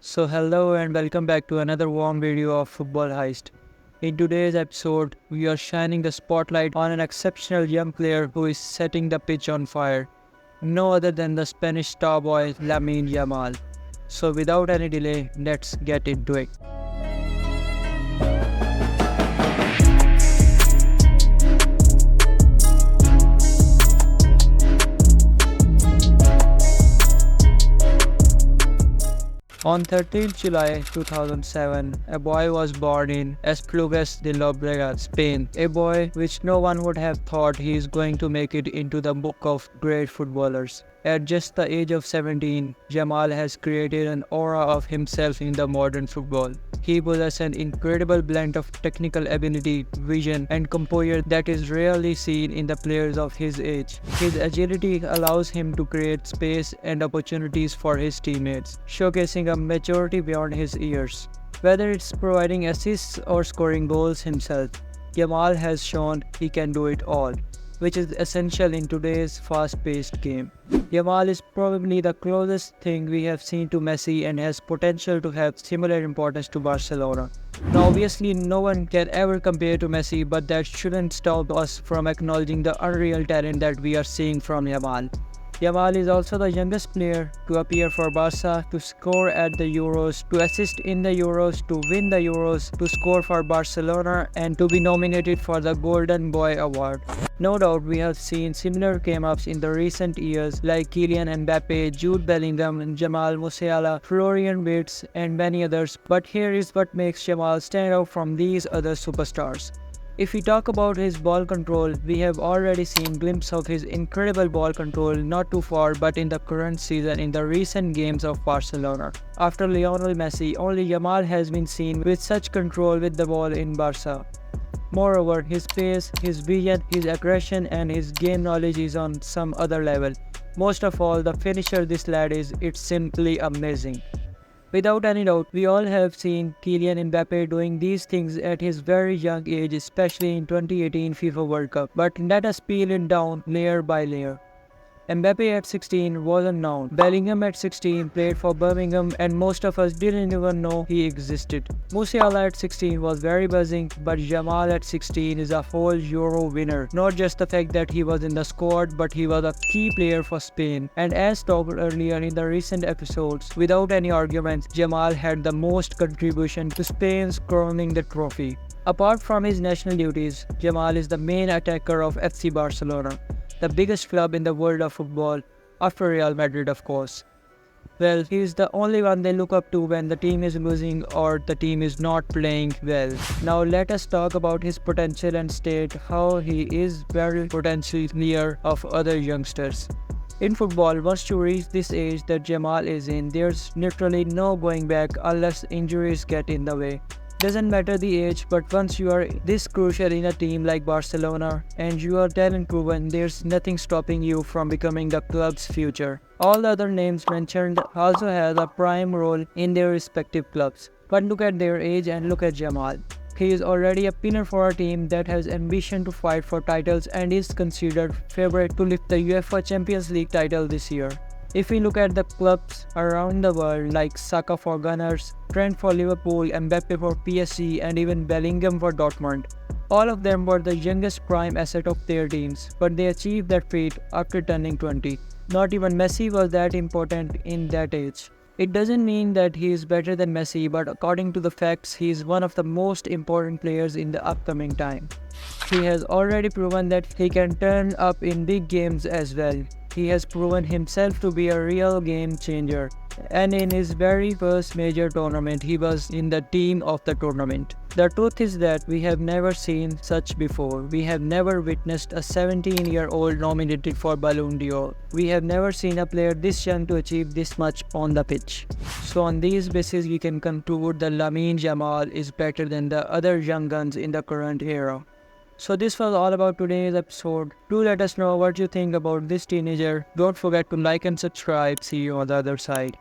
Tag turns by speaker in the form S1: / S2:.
S1: So hello and welcome back to another warm video of Football Heist. In today's episode, we are shining the spotlight on an exceptional young player who is setting the pitch on fire. No other than the Spanish star boy Lamine Yamal. So without any delay, let's get into it. On 13th July 2007, a boy was born in Esplugues de Llobregat, Spain. A boy which no one would have thought he is going to make it into the book of great footballers. At just the age of 17, Yamal has created an aura of himself in the modern football. He possesses an incredible blend of technical ability, vision, and composure that is rarely seen in the players of his age. His agility allows him to create space and opportunities for his teammates, showcasing a maturity beyond his years. Whether it's providing assists or scoring goals himself, Yamal has shown he can do it all, which is essential in today's fast-paced game. Yamal is probably the closest thing we have seen to Messi and has potential to have similar importance to Barcelona. Now obviously no one can ever compare to Messi, but that shouldn't stop us from acknowledging the unreal talent that we are seeing from Yamal. Yamal is also the youngest player to appear for Barca, to score at the Euros, to assist in the Euros, to win the Euros, to score for Barcelona, and to be nominated for the Golden Boy Award. No doubt we have seen similar came-ups in the recent years like Kylian Mbappe, Jude Bellingham, Jamal Musiala, Florian Wirtz, and many others, but here is what makes Yamal stand out from these other superstars. If we talk about his ball control, we have already seen glimpses of his incredible ball control not too far but in the current season in the recent games of Barcelona. After Lionel Messi, only Yamal has been seen with such control with the ball in Barca. Moreover, his pace, his vision, his aggression and his game knowledge is on some other level. Most of all, the finisher this lad is, it's simply amazing. Without any doubt, we all have seen Kylian Mbappe doing these things at his very young age, especially in 2018 FIFA World Cup. But let us peel it down layer by layer. Mbappe at 16 wasn't known. Bellingham at 16 played for Birmingham and most of us didn't even know he existed. Musiala at 16 was very buzzing, but Yamal at 16 is a whole Euro winner. Not just the fact that he was in the squad, but he was a key player for Spain. And as talked earlier in the recent episodes, without any arguments, Yamal had the most contribution to Spain's crowning the trophy. Apart from his national duties, Yamal is the main attacker of FC Barcelona, the biggest club in the world of football, after Real Madrid of course. Well, he is the only one they look up to when the team is losing or the team is not playing well. Now let us talk about his potential and state how he is very potentially near of other youngsters. In football, once you reach this age that Yamal is in, there's literally no going back unless injuries get in the way. Doesn't matter the age, but once you are this crucial in a team like Barcelona and you are talent proven, there's nothing stopping you from becoming the club's future. All the other names mentioned also have a prime role in their respective clubs. But look at their age and look at Yamal. He is already a pillar for a team that has ambition to fight for titles and is considered favorite to lift the UEFA Champions League title this year. If we look at the clubs around the world like Saka for Gunners, Trent for Liverpool, Mbappe for PSG and even Bellingham for Dortmund, all of them were the youngest prime asset of their teams, but they achieved that feat after turning 20. Not even Messi was that important in that age. It doesn't mean that he is better than Messi, but according to the facts, he is one of the most important players in the upcoming time. He has already proven that he can turn up in big games as well. He has proven himself to be a real game changer. And in his very first major tournament, he was in the team of the tournament. The truth is that we have never seen such before. We have never witnessed a 17-year-old nominated for Ballon d'Or. We have never seen a player this young to achieve this much on the pitch. So on these basis, we can conclude that Lamine Yamal is better than the other young guns in the current era. So this was all about today's episode. Do let us know what you think about this teenager. Don't forget to like and subscribe. See you on the other side.